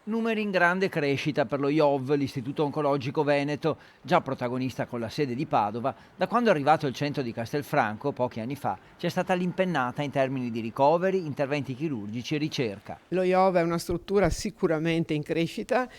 Numeri in grande crescita per lo IOV, l'Istituto Oncologico Veneto, già protagonista con la sede di Padova. Da quando è arrivato il centro di Castelfranco, pochi anni fa, c'è stata l'impennata in termini di ricoveri, interventi chirurgici e ricerca. Lo IOV è una struttura sicuramente in crescita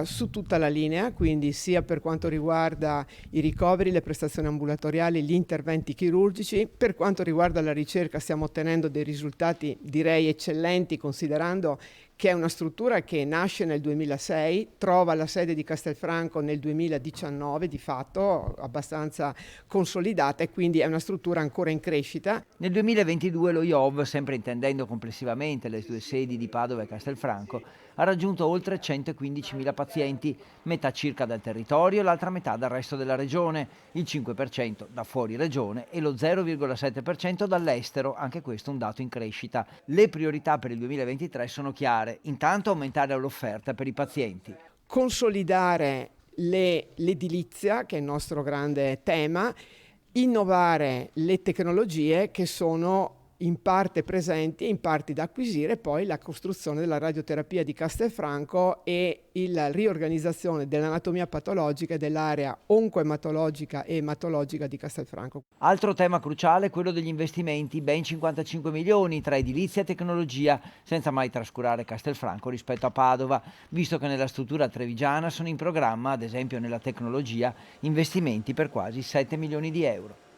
su tutta la linea, quindi sia per quanto riguarda i ricoveri, le prestazioni ambulatoriali, gli interventi chirurgici. Per quanto riguarda la ricerca stiamo ottenendo dei risultati direi eccellenti, considerando che è una struttura che nasce nel 2006, trova la sede di Castelfranco nel 2019, di fatto abbastanza consolidata, e quindi è una struttura ancora in crescita. Nel 2022 lo IOV, sempre intendendo complessivamente le due sedi di Padova e Castelfranco, ha raggiunto oltre 115.000 pazienti, metà circa dal territorio, l'altra metà dal resto della regione, il 5% da fuori regione e lo 0,7% dall'estero, anche questo un dato in crescita. Le priorità per il 2023 sono chiare: intanto aumentare l'offerta per i pazienti. Consolidare l'edilizia, che è il nostro grande tema, innovare le tecnologie che sono in parte presenti e in parte da acquisire, poi la costruzione della radioterapia di Castelfranco e la riorganizzazione dell'anatomia patologica e dell'area oncoematologica e ematologica di Castelfranco. Altro tema cruciale è quello degli investimenti, ben 55 milioni tra edilizia e tecnologia, senza mai trascurare Castelfranco rispetto a Padova, visto che nella struttura trevigiana sono in programma, ad esempio nella tecnologia, investimenti per quasi 7 milioni di euro.